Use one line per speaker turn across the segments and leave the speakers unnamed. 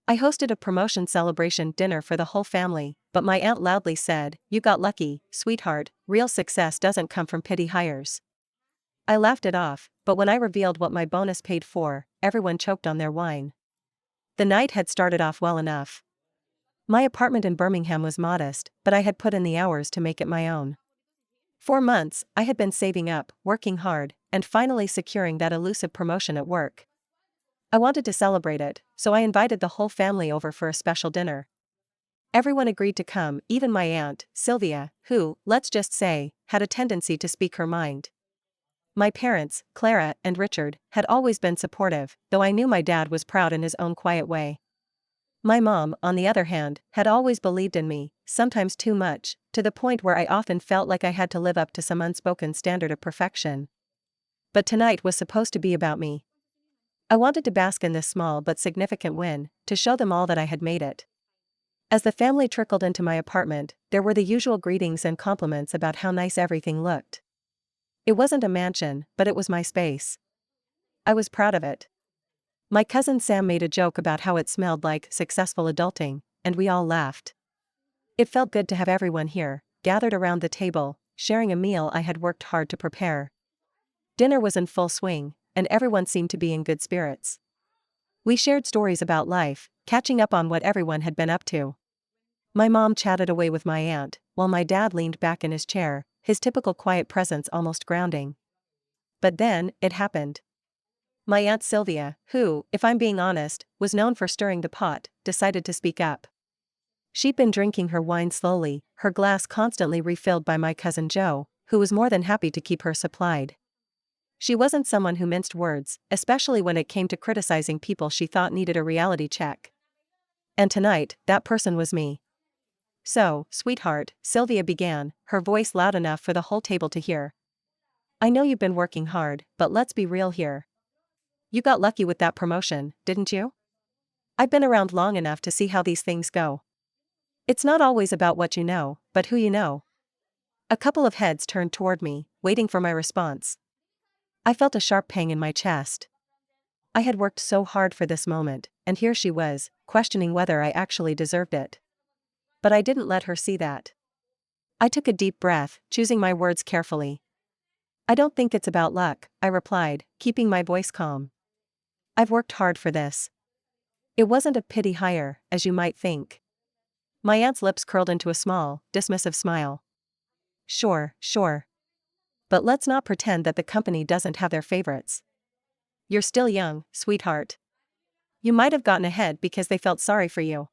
I hosted a promotion celebration dinner for the whole family, but my aunt loudly said, "You got lucky, sweetheart, real success doesn't come from pity hires." I laughed it off, but when I revealed what my bonus paid for, everyone choked on their wine. The night had started off well enough. My apartment in Birmingham was modest, but I had put in the hours to make it my own. 4 months, I had been saving up, working hard, and finally securing that elusive promotion at work. I wanted to celebrate it, so I invited the whole family over for a special dinner. Everyone agreed to come, even my aunt, Sylvia, who, let's just say, had a tendency to speak her mind. My parents, Clara and Richard, had always been supportive, though I knew my dad was proud in his own quiet way. My mom, on the other hand, had always believed in me, sometimes too much, to the point where I often felt like I had to live up to some unspoken standard of perfection. But tonight was supposed to be about me. I wanted to bask in this small but significant win, to show them all that I had made it. As the family trickled into my apartment, there were the usual greetings and compliments about how nice everything looked. It wasn't a mansion, but it was my space. I was proud of it. My cousin Sam made a joke about how it smelled like successful adulting, and we all laughed. It felt good to have everyone here, gathered around the table, sharing a meal I had worked hard to prepare. Dinner was in full swing, and everyone seemed to be in good spirits. We shared stories about life, catching up on what everyone had been up to. My mom chatted away with my aunt, while my dad leaned back in his chair, his typical quiet presence almost grounding. But then, it happened. My Aunt Sylvia, who, if I'm being honest, was known for stirring the pot, decided to speak up. She'd been drinking her wine slowly, her glass constantly refilled by my cousin Joe, who was more than happy to keep her supplied. She wasn't someone who minced words, especially when it came to criticizing people she thought needed a reality check. And tonight, that person was me. "So, sweetheart," Sylvia began, her voice loud enough for the whole table to hear. "I know you've been working hard, but let's be real here. You got lucky with that promotion, didn't you? I've been around long enough to see how these things go. It's not always about what you know, but who you know." A couple of heads turned toward me, waiting for my response. I felt a sharp pang in my chest. I had worked so hard for this moment, and here she was, questioning whether I actually deserved it. But I didn't let her see that. I took a deep breath, choosing my words carefully. "I don't think it's about luck," I replied, keeping my voice calm. "I've worked hard for this. It wasn't a pity hire, as you might think." My aunt's lips curled into a small, dismissive smile. Sure. But let's not pretend that the company doesn't have their favorites. You're still young, sweetheart. You might have gotten ahead because they felt sorry for you."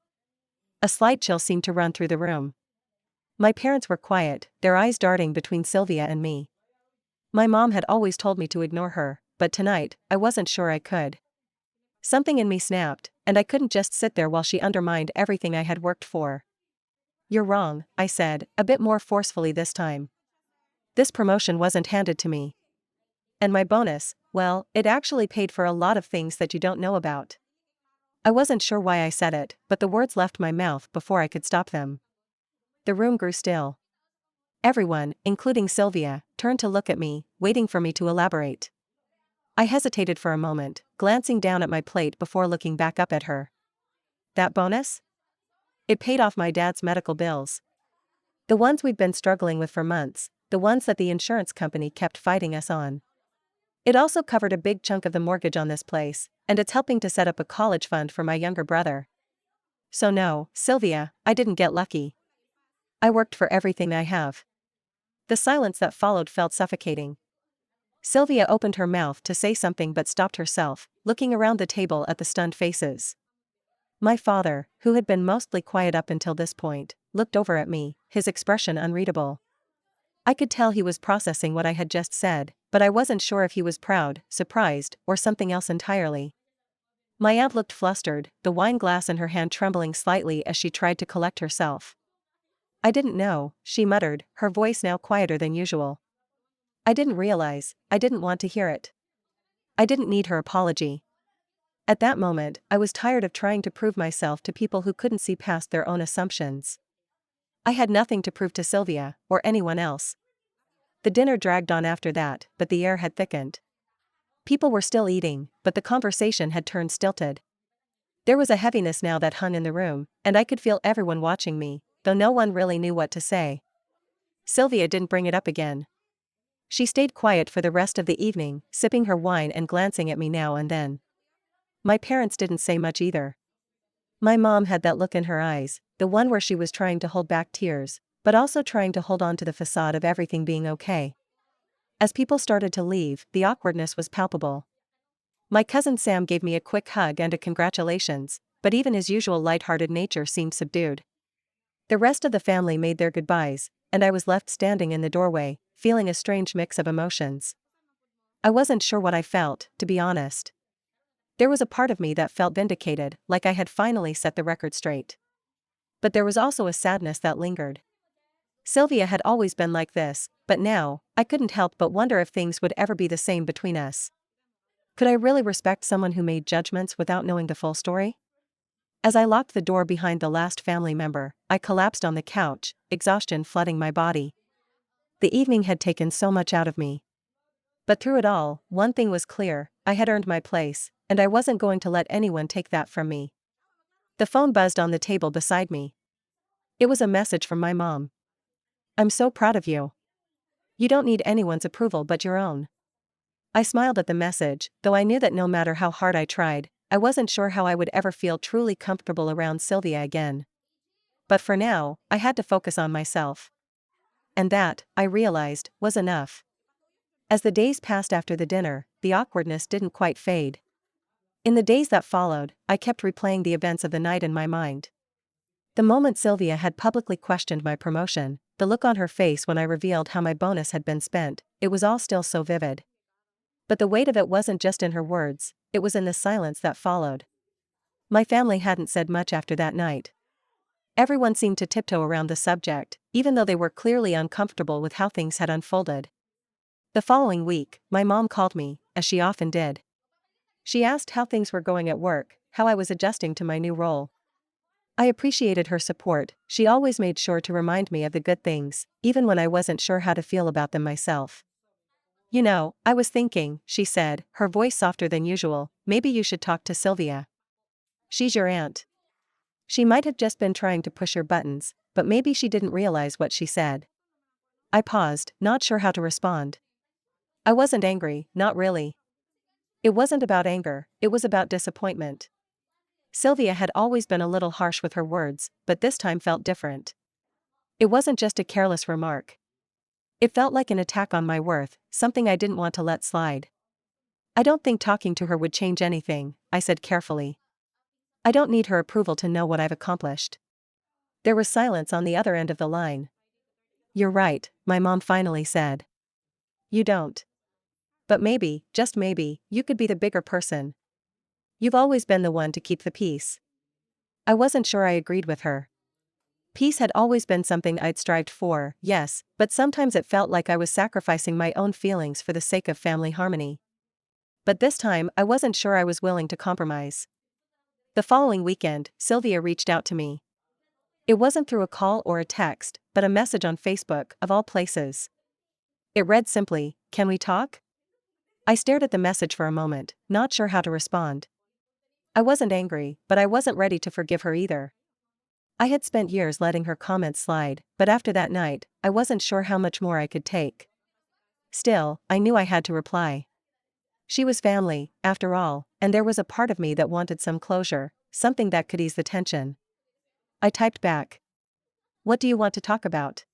A slight chill seemed to run through the room. My parents were quiet, their eyes darting between Sylvia and me. My mom had always told me to ignore her, but tonight, I wasn't sure I could. Something in me snapped, and I couldn't just sit there while she undermined everything I had worked for. "You're wrong," I said, a bit more forcefully this time. "This promotion wasn't handed to me. And my bonus, well, it actually paid for a lot of things that you don't know about." I wasn't sure why I said it, but the words left my mouth before I could stop them. The room grew still. Everyone, including Sylvia, turned to look at me, waiting for me to elaborate. I hesitated for a moment, glancing down at my plate before looking back up at her. "That bonus? It paid off my dad's medical bills. The ones we'd been struggling with for months, the ones that the insurance company kept fighting us on. It also covered a big chunk of the mortgage on this place, and it's helping to set up a college fund for my younger brother. So no, Sylvia, I didn't get lucky. I worked for everything I have." The silence that followed felt suffocating. Sylvia opened her mouth to say something but stopped herself, looking around the table at the stunned faces. My father, who had been mostly quiet up until this point, looked over at me, his expression unreadable. I could tell he was processing what I had just said, but I wasn't sure if he was proud, surprised, or something else entirely. My aunt looked flustered, the wine glass in her hand trembling slightly as she tried to collect herself. "I didn't know," she muttered, her voice now quieter than usual. "I didn't realize, I didn't want to hear it." I didn't need her apology. At that moment, I was tired of trying to prove myself to people who couldn't see past their own assumptions. I had nothing to prove to Sylvia, or anyone else. The dinner dragged on after that, but the air had thickened. People were still eating, but the conversation had turned stilted. There was a heaviness now that hung in the room, and I could feel everyone watching me, though no one really knew what to say. Sylvia didn't bring it up again. She stayed quiet for the rest of the evening, sipping her wine and glancing at me now and then. My parents didn't say much either. My mom had that look in her eyes, the one where she was trying to hold back tears, but also trying to hold on to the facade of everything being okay. As people started to leave, the awkwardness was palpable. My cousin Sam gave me a quick hug and a congratulations, but even his usual light-hearted nature seemed subdued. The rest of the family made their goodbyes, and I was left standing in the doorway, feeling a strange mix of emotions. I wasn't sure what I felt, to be honest. There was a part of me that felt vindicated, like I had finally set the record straight. But there was also a sadness that lingered. Sylvia had always been like this, but now, I couldn't help but wonder if things would ever be the same between us. Could I really respect someone who made judgments without knowing the full story? As I locked the door behind the last family member, I collapsed on the couch, exhaustion flooding my body. The evening had taken so much out of me. But through it all, one thing was clear: I had earned my place, and I wasn't going to let anyone take that from me. The phone buzzed on the table beside me. It was a message from my mom. "I'm so proud of you. You don't need anyone's approval but your own." I smiled at the message, though I knew that no matter how hard I tried, I wasn't sure how I would ever feel truly comfortable around Sylvia again. But for now, I had to focus on myself. And that, I realized, was enough. As the days passed after the dinner, the awkwardness didn't quite fade. In the days that followed, I kept replaying the events of the night in my mind. The moment Sylvia had publicly questioned my promotion, the look on her face when I revealed how my bonus had been spent, it was all still so vivid. But the weight of it wasn't just in her words, it was in the silence that followed. My family hadn't said much after that night. Everyone seemed to tiptoe around the subject, even though they were clearly uncomfortable with how things had unfolded. The following week, my mom called me, as she often did. She asked how things were going at work, how I was adjusting to my new role. I appreciated her support. She always made sure to remind me of the good things, even when I wasn't sure how to feel about them myself. "You know, I was thinking," she said, her voice softer than usual, "maybe you should talk to Sylvia. She's your aunt. She might have just been trying to push your buttons, but maybe she didn't realize what she said." I paused, not sure how to respond. I wasn't angry, not really. It wasn't about anger, it was about disappointment. Sylvia had always been a little harsh with her words, but this time felt different. It wasn't just a careless remark. It felt like an attack on my worth, something I didn't want to let slide. "I don't think talking to her would change anything," I said carefully. "I don't need her approval to know what I've accomplished." There was silence on the other end of the line. "You're right," my mom finally said. "You don't. But maybe, just maybe, you could be the bigger person. You've always been the one to keep the peace." I wasn't sure I agreed with her. Peace had always been something I'd strived for, yes, but sometimes it felt like I was sacrificing my own feelings for the sake of family harmony. But this time, I wasn't sure I was willing to compromise. The following weekend, Sylvia reached out to me. It wasn't through a call or a text, but a message on Facebook, of all places. It read simply, "Can we talk?" I stared at the message for a moment, not sure how to respond. I wasn't angry, but I wasn't ready to forgive her either. I had spent years letting her comments slide, but after that night, I wasn't sure how much more I could take. Still, I knew I had to reply. She was family, after all, and there was a part of me that wanted some closure, something that could ease the tension. I typed back, "What do you want to talk about?"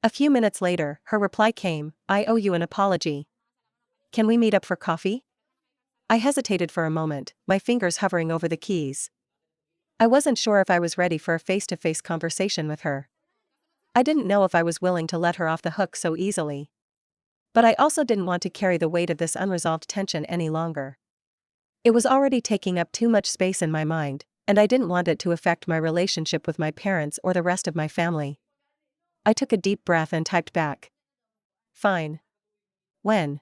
A few minutes later, her reply came, "I owe you an apology. Can we meet up for coffee?" I hesitated for a moment, my fingers hovering over the keys. I wasn't sure if I was ready for a face-to-face conversation with her. I didn't know if I was willing to let her off the hook so easily. But I also didn't want to carry the weight of this unresolved tension any longer. It was already taking up too much space in my mind, and I didn't want it to affect my relationship with my parents or the rest of my family. I took a deep breath and typed back, "Fine. When?"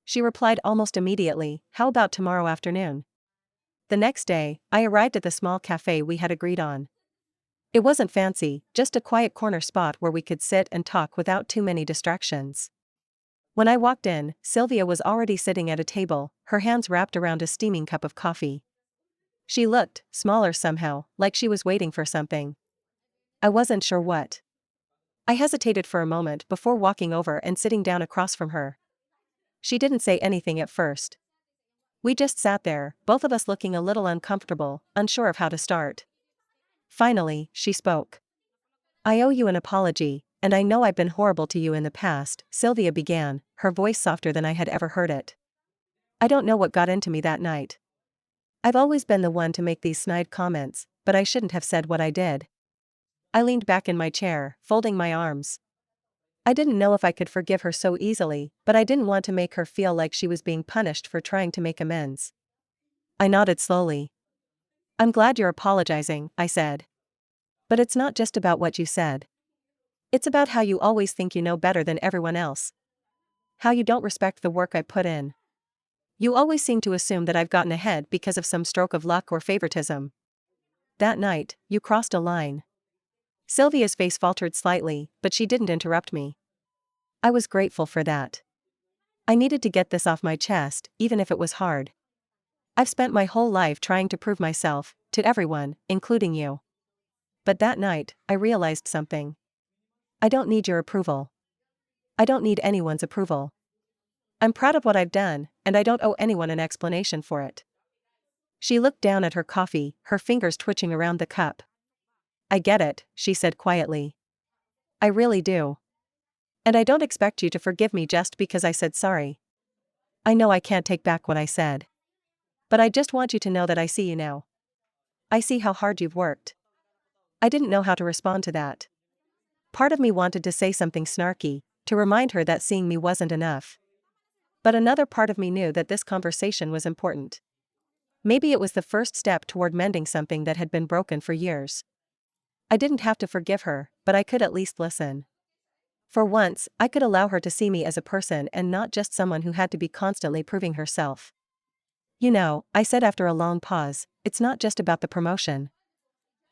She replied almost immediately, "How about tomorrow afternoon?" The next day, I arrived at the small cafe we had agreed on. It wasn't fancy, just a quiet corner spot where we could sit and talk without too many distractions. When I walked in, Sylvia was already sitting at a table, her hands wrapped around a steaming cup of coffee. She looked smaller somehow, like she was waiting for something. I wasn't sure what. I hesitated for a moment before walking over and sitting down across from her. She didn't say anything at first. We just sat there, both of us looking a little uncomfortable, unsure of how to start. Finally, she spoke. I owe you an apology, and I know I've been horrible to you in the past, Sylvia began, her voice softer than I had ever heard it. I don't know what got into me that night. I've always been the one to make these snide comments, but I shouldn't have said what I did. I leaned back in my chair, folding my arms. I didn't know if I could forgive her so easily, but I didn't want to make her feel like she was being punished for trying to make amends. I nodded slowly. I'm glad you're apologizing, I said. But it's not just about what you said. It's about how you always think you know better than everyone else. How you don't respect the work I put in. You always seem to assume that I've gotten ahead because of some stroke of luck or favoritism. That night, you crossed a line. Sylvia's face faltered slightly, but she didn't interrupt me. I was grateful for that. I needed to get this off my chest, even if it was hard. I've spent my whole life trying to prove myself, to everyone, including you. But that night, I realized something. I don't need your approval. I don't need anyone's approval. I'm proud of what I've done, and I don't owe anyone an explanation for it. She looked down at her coffee, her fingers twitching around the cup. I get it, she said quietly. I really do. And I don't expect you to forgive me just because I said sorry. I know I can't take back what I said. But I just want you to know that I see you now. I see how hard you've worked. I didn't know how to respond to that. Part of me wanted to say something snarky, to remind her that seeing me wasn't enough. But another part of me knew that this conversation was important. Maybe it was the first step toward mending something that had been broken for years. I didn't have to forgive her, but I could at least listen. For once, I could allow her to see me as a person and not just someone who had to be constantly proving herself. You know, I said after a long pause, it's not just about the promotion.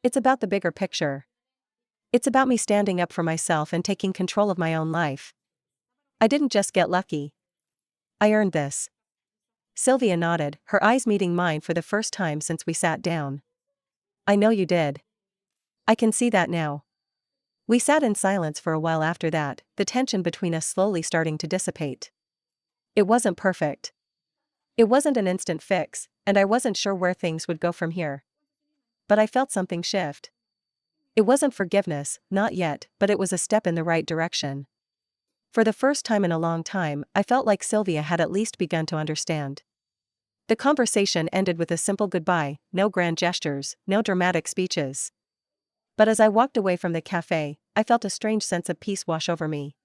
It's about the bigger picture. It's about me standing up for myself and taking control of my own life. I didn't just get lucky. I earned this. Sylvia nodded, her eyes meeting mine for the first time since we sat down. I know you did. I can see that now. We sat in silence for a while after that, the tension between us slowly starting to dissipate. It wasn't perfect. It wasn't an instant fix, and I wasn't sure where things would go from here. But I felt something shift. It wasn't forgiveness, not yet, but it was a step in the right direction. For the first time in a long time, I felt like Sylvia had at least begun to understand. The conversation ended with a simple goodbye, no grand gestures, no dramatic speeches. But as I walked away from the cafe, I felt a strange sense of peace wash over me.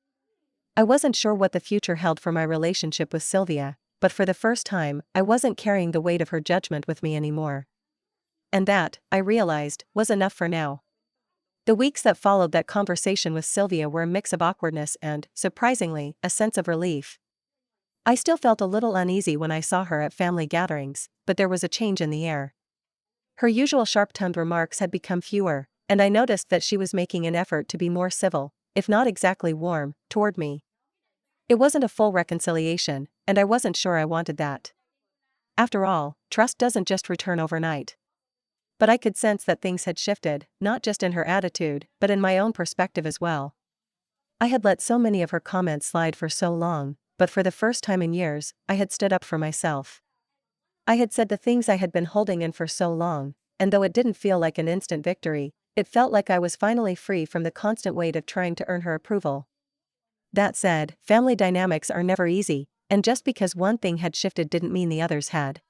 I wasn't sure what the future held for my relationship with Sylvia, but for the first time, I wasn't carrying the weight of her judgment with me anymore. And that, I realized, was enough for now. The weeks that followed that conversation with Sylvia were a mix of awkwardness and, surprisingly, a sense of relief. I still felt a little uneasy when I saw her at family gatherings, but there was a change in the air. Her usual sharp-tongued remarks had become fewer, and I noticed that she was making an effort to be more civil, if not exactly warm, toward me. It wasn't a full reconciliation, and I wasn't sure I wanted that. After all, trust doesn't just return overnight. But I could sense that things had shifted, not just in her attitude, but in my own perspective as well. I had let so many of her comments slide for so long, but for the first time in years, I had stood up for myself. I had said the things I had been holding in for so long, and though it didn't feel like an instant victory, it felt like I was finally free from the constant weight of trying to earn her approval. That said, family dynamics are never easy, and just because one thing had shifted didn't mean the others had.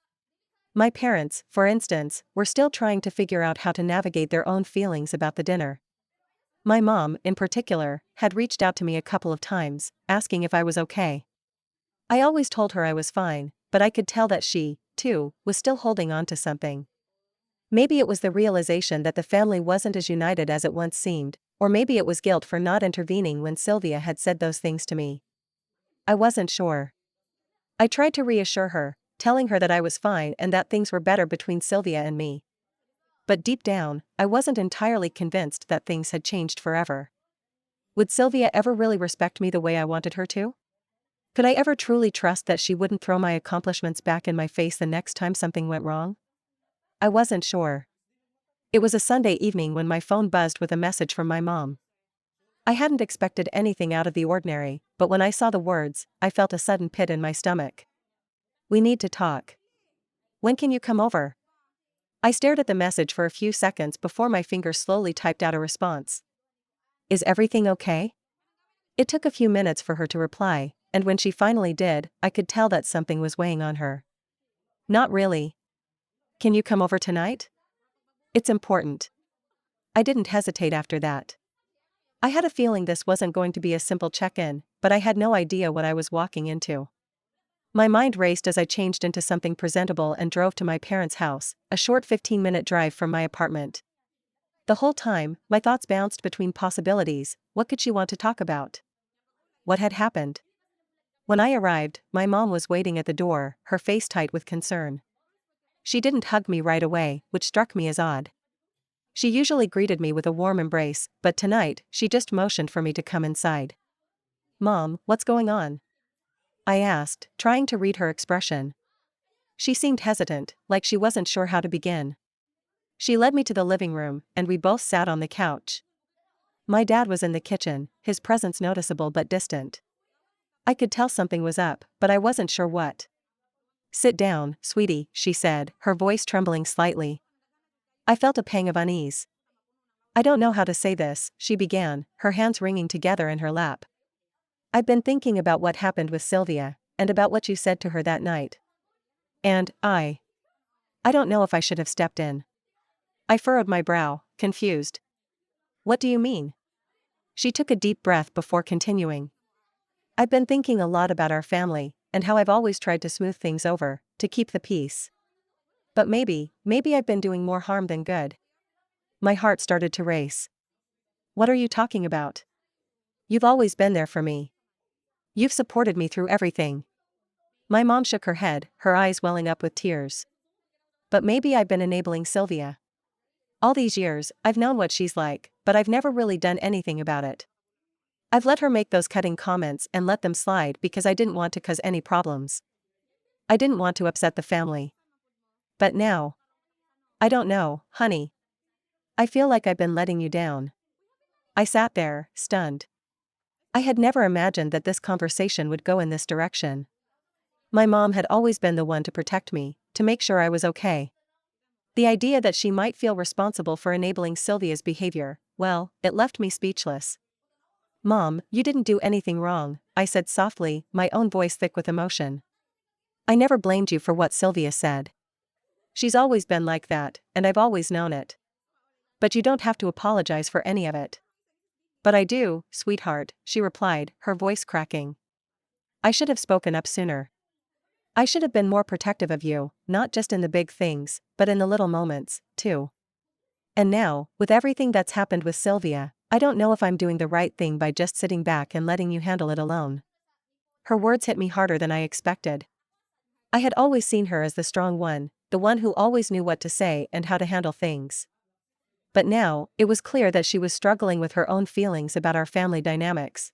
My parents, for instance, were still trying to figure out how to navigate their own feelings about the dinner. My mom, in particular, had reached out to me a couple of times, asking if I was okay. I always told her I was fine, but I could tell that she, too, was still holding on to something. Maybe it was the realization that the family wasn't as united as it once seemed, or maybe it was guilt for not intervening when Sylvia had said those things to me. I wasn't sure. I tried to reassure her, telling her that I was fine and that things were better between Sylvia and me. But deep down, I wasn't entirely convinced that things had changed forever. Would Sylvia ever really respect me the way I wanted her to? Could I ever truly trust that she wouldn't throw my accomplishments back in my face the next time something went wrong? I wasn't sure. It was a Sunday evening when my phone buzzed with a message from my mom. I hadn't expected anything out of the ordinary, but when I saw the words, I felt a sudden pit in my stomach. "We need to talk. When can you come over?" I stared at the message for a few seconds before my fingers slowly typed out a response. "Is everything okay?" It took a few minutes for her to reply, and when she finally did, I could tell that something was weighing on her. "Not really. Can you come over tonight? It's important." I didn't hesitate after that. I had a feeling this wasn't going to be a simple check-in, but I had no idea what I was walking into. My mind raced as I changed into something presentable and drove to my parents' house, a short 15-minute drive from my apartment. The whole time, my thoughts bounced between possibilities. What could she want to talk about? What had happened? When I arrived, my mom was waiting at the door, her face tight with concern. She didn't hug me right away, which struck me as odd. She usually greeted me with a warm embrace, but tonight, she just motioned for me to come inside. "Mom, what's going on?" I asked, trying to read her expression. She seemed hesitant, like she wasn't sure how to begin. She led me to the living room, and we both sat on the couch. My dad was in the kitchen, his presence noticeable but distant. I could tell something was up, but I wasn't sure what. "Sit down, sweetie," she said, her voice trembling slightly. I felt a pang of unease. "I don't know how to say this," she began, her hands wringing together in her lap. "I've been thinking about what happened with Sylvia, and about what you said to her that night. And, I don't know if I should have stepped in." I furrowed my brow, confused. "What do you mean?" She took a deep breath before continuing. "I've been thinking a lot about our family, and how I've always tried to smooth things over, to keep the peace. But maybe I've been doing more harm than good." My heart started to race. "What are you talking about? You've always been there for me. You've supported me through everything." My mom shook her head, her eyes welling up with tears. "But maybe I've been enabling Sylvia. All these years, I've known what she's like, but I've never really done anything about it. I've let her make those cutting comments and let them slide because I didn't want to cause any problems. I didn't want to upset the family. But now, I don't know, honey. I feel like I've been letting you down." I sat there, stunned. I had never imagined that this conversation would go in this direction. My mom had always been the one to protect me, to make sure I was okay. The idea that she might feel responsible for enabling Sylvia's behavior, well, it left me speechless. "Mom, you didn't do anything wrong," I said softly, my own voice thick with emotion. "I never blamed you for what Sylvia said. She's always been like that, and I've always known it. But you don't have to apologize for any of it." "But I do, sweetheart," she replied, her voice cracking. "I should have spoken up sooner. I should have been more protective of you, not just in the big things, but in the little moments, too. And now, with everything that's happened with Sylvia, I don't know if I'm doing the right thing by just sitting back and letting you handle it alone." Her words hit me harder than I expected. I had always seen her as the strong one, the one who always knew what to say and how to handle things. But now, it was clear that she was struggling with her own feelings about our family dynamics.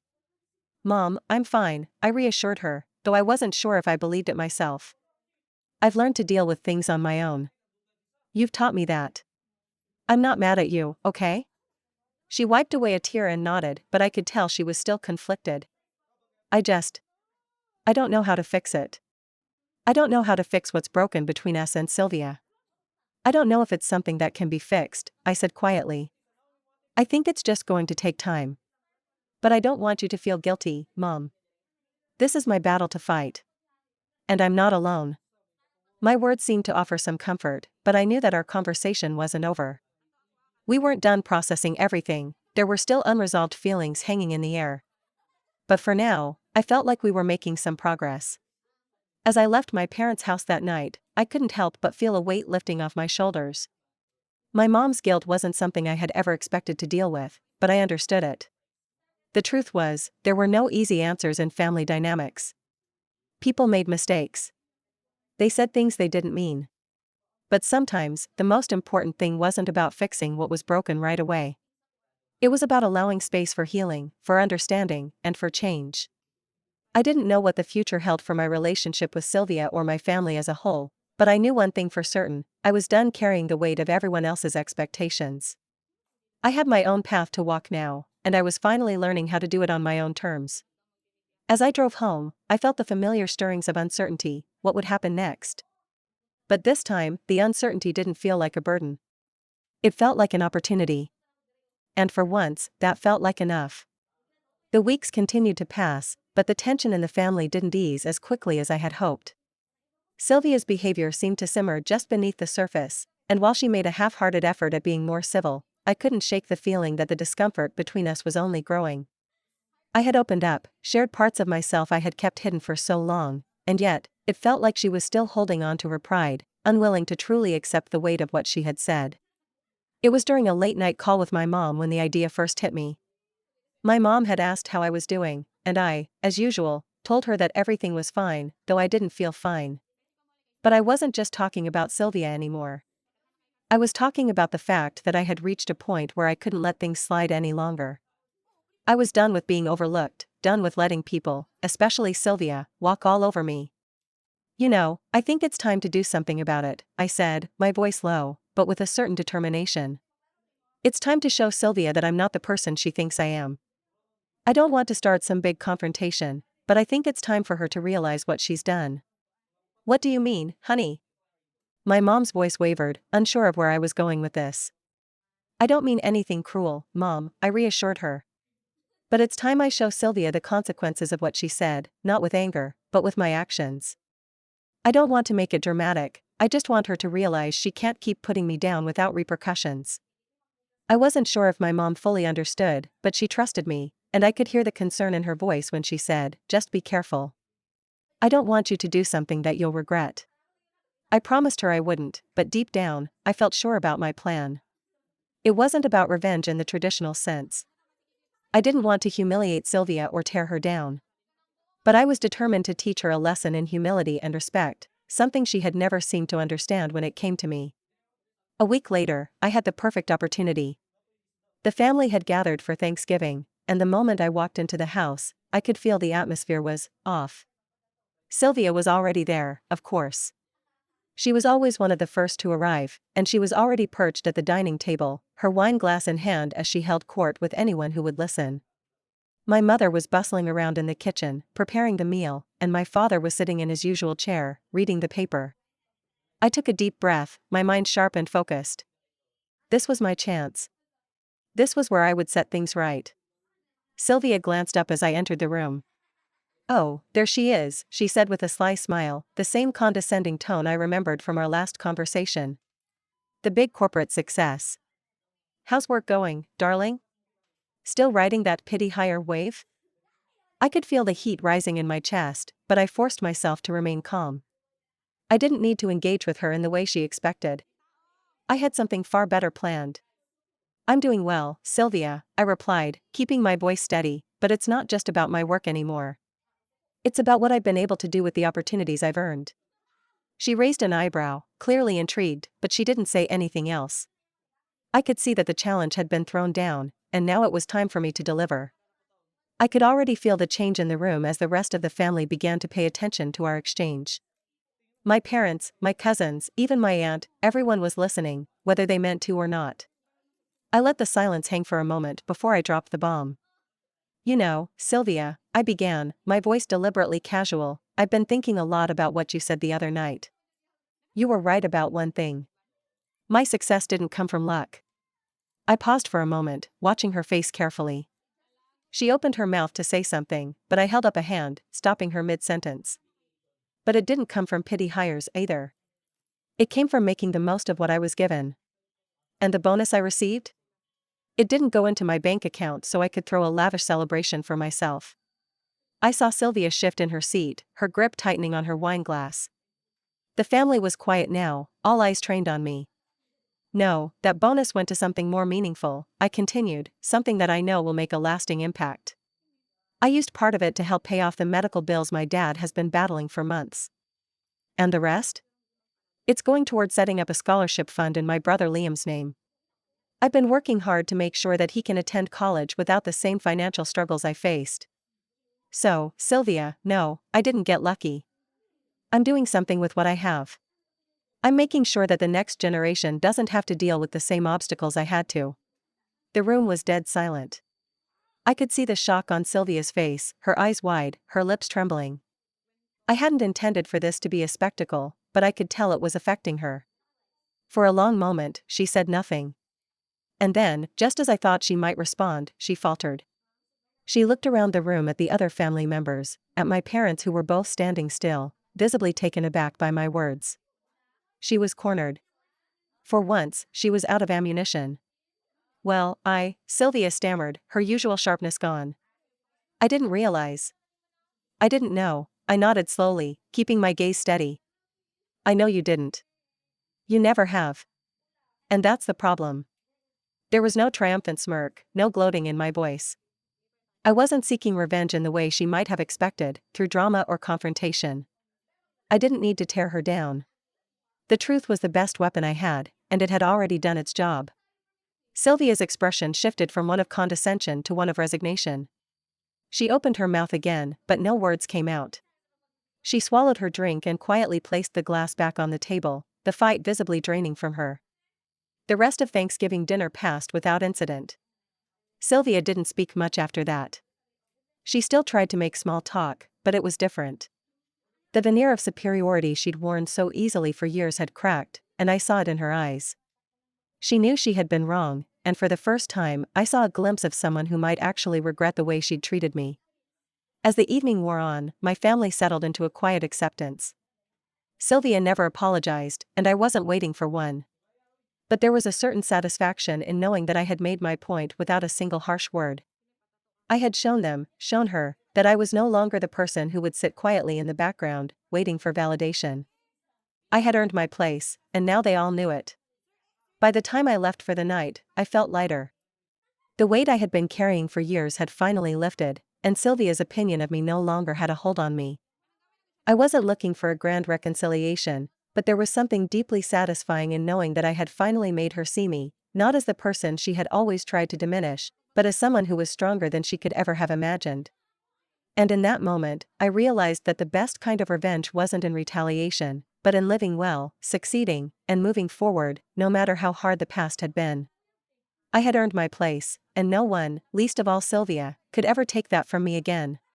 "Mom, I'm fine," I reassured her, though I wasn't sure if I believed it myself. "I've learned to deal with things on my own. You've taught me that. I'm not mad at you, okay?" She wiped away a tear and nodded, but I could tell she was still conflicted. I don't know how to fix it. I don't know how to fix what's broken between us and Sylvia. I don't know if it's something that can be fixed," I said quietly. "I think it's just going to take time. But I don't want you to feel guilty, Mom. This is my battle to fight. And I'm not alone." My words seemed to offer some comfort, but I knew that our conversation wasn't over. We weren't done processing everything, there were still unresolved feelings hanging in the air. But for now, I felt like we were making some progress. As I left my parents' house that night, I couldn't help but feel a weight lifting off my shoulders. My mom's guilt wasn't something I had ever expected to deal with, but I understood it. The truth was, there were no easy answers in family dynamics. People made mistakes. They said things they didn't mean. But sometimes, the most important thing wasn't about fixing what was broken right away. It was about allowing space for healing, for understanding, and for change. I didn't know what the future held for my relationship with Sylvia or my family as a whole, But I knew one thing for certain: I was done carrying the weight of everyone else's expectations. I had my own path to walk now, and I was finally learning how to do it on my own terms. As I drove home, I felt the familiar stirrings of uncertainty. What would happen next? But this time, the uncertainty didn't feel like a burden. It felt like an opportunity. And for once, that felt like enough. The weeks continued to pass, but the tension in the family didn't ease as quickly as I had hoped. Sylvia's behavior seemed to simmer just beneath the surface, and while she made a half-hearted effort at being more civil, I couldn't shake the feeling that the discomfort between us was only growing. I had opened up, shared parts of myself I had kept hidden for so long, and yet, it felt like she was still holding on to her pride, unwilling to truly accept the weight of what she had said. It was during a late-night call with my mom when the idea first hit me. My mom had asked how I was doing, and I, as usual, told her that everything was fine, though I didn't feel fine. But I wasn't just talking about Sylvia anymore. I was talking about the fact that I had reached a point where I couldn't let things slide any longer. I was done with being overlooked, done with letting people, especially Sylvia, walk all over me. You know, I think it's time to do something about it, I said, my voice low, but with a certain determination. It's time to show Sylvia that I'm not the person she thinks I am. I don't want to start some big confrontation, but I think it's time for her to realize what she's done. What do you mean, honey? My mom's voice wavered, unsure of where I was going with this. I don't mean anything cruel, Mom, I reassured her. But it's time I show Sylvia the consequences of what she said, not with anger, but with my actions. I don't want to make it dramatic, I just want her to realize she can't keep putting me down without repercussions. I wasn't sure if my mom fully understood, but she trusted me, and I could hear the concern in her voice when she said, "Just be careful. I don't want you to do something that you'll regret." I promised her I wouldn't, but deep down, I felt sure about my plan. It wasn't about revenge in the traditional sense. I didn't want to humiliate Sylvia or tear her down. But I was determined to teach her a lesson in humility and respect, something she had never seemed to understand when it came to me. A week later, I had the perfect opportunity. The family had gathered for Thanksgiving, and the moment I walked into the house, I could feel the atmosphere was off. Sylvia was already there, of course. She was always one of the first to arrive, and she was already perched at the dining table, her wine glass in hand as she held court with anyone who would listen. My mother was bustling around in the kitchen, preparing the meal, and my father was sitting in his usual chair, reading the paper. I took a deep breath, my mind sharp and focused. This was my chance. This was where I would set things right. Sylvia glanced up as I entered the room. "Oh, there she is," she said with a sly smile, the same condescending tone I remembered from our last conversation. "The big corporate success. How's work going, darling? Still riding that pity higher wave?" I could feel the heat rising in my chest, but I forced myself to remain calm. I didn't need to engage with her in the way she expected. I had something far better planned. "I'm doing well, Sylvia," I replied, keeping my voice steady, "but it's not just about my work anymore. It's about what I've been able to do with the opportunities I've earned." She raised an eyebrow, clearly intrigued, but she didn't say anything else. I could see that the challenge had been thrown down, and now it was time for me to deliver. I could already feel the change in the room as the rest of the family began to pay attention to our exchange. My parents, my cousins, even my aunt, everyone was listening, whether they meant to or not. I let the silence hang for a moment before I dropped the bomb. "You know, Sylvia," I began, my voice deliberately casual, "I've been thinking a lot about what you said the other night. You were right about one thing. My success didn't come from luck." I paused for a moment, watching her face carefully. She opened her mouth to say something, but I held up a hand, stopping her mid-sentence. "But it didn't come from pity hires either. It came from making the most of what I was given." "And the bonus I received?" "It didn't go into my bank account so I could throw a lavish celebration for myself." I saw Sylvia shift in her seat, her grip tightening on her wine glass. The family was quiet now, all eyes trained on me. "No, that bonus went to something more meaningful," I continued, "something that I know will make a lasting impact. I used part of it to help pay off the medical bills my dad has been battling for months." "And the rest?" "It's going toward setting up a scholarship fund in my brother Liam's name. I've been working hard to make sure that he can attend college without the same financial struggles I faced." "So, Sylvia, no, I didn't get lucky. I'm doing something with what I have. I'm making sure that the next generation doesn't have to deal with the same obstacles I had to." The room was dead silent. I could see the shock on Sylvia's face, her eyes wide, her lips trembling. I hadn't intended for this to be a spectacle, but I could tell it was affecting her. For a long moment, she said nothing. And then, just as I thought she might respond, she faltered. She looked around the room at the other family members, at my parents who were both standing still, visibly taken aback by my words. She was cornered. For once, she was out of ammunition. "Well, Sylvia stammered, her usual sharpness gone. "I didn't realize. I didn't know," I nodded slowly, keeping my gaze steady. "I know you didn't. You never have. And that's the problem." There was no triumphant smirk, no gloating in my voice. I wasn't seeking revenge in the way she might have expected, through drama or confrontation. I didn't need to tear her down. The truth was the best weapon I had, and it had already done its job. Sylvia's expression shifted from one of condescension to one of resignation. She opened her mouth again, but no words came out. She swallowed her drink and quietly placed the glass back on the table, the fight visibly draining from her. The rest of Thanksgiving dinner passed without incident. Sylvia didn't speak much after that. She still tried to make small talk, but it was different. The veneer of superiority she'd worn so easily for years had cracked, and I saw it in her eyes. She knew she had been wrong, and for the first time I saw a glimpse of someone who might actually regret the way she'd treated me. As the evening wore on, my family settled into a quiet acceptance. Sylvia never apologized, and I wasn't waiting for one. But there was a certain satisfaction in knowing that I had made my point without a single harsh word. I had shown her, that I was no longer the person who would sit quietly in the background, waiting for validation. I had earned my place, and now they all knew it. By the time I left for the night, I felt lighter. The weight I had been carrying for years had finally lifted, and Sylvia's opinion of me no longer had a hold on me. I wasn't looking for a grand reconciliation, but there was something deeply satisfying in knowing that I had finally made her see me, not as the person she had always tried to diminish, but as someone who was stronger than she could ever have imagined. And in that moment, I realized that the best kind of revenge wasn't in retaliation, but in living well, succeeding, and moving forward, no matter how hard the past had been. I had earned my place, and no one, least of all Sylvia, could ever take that from me again.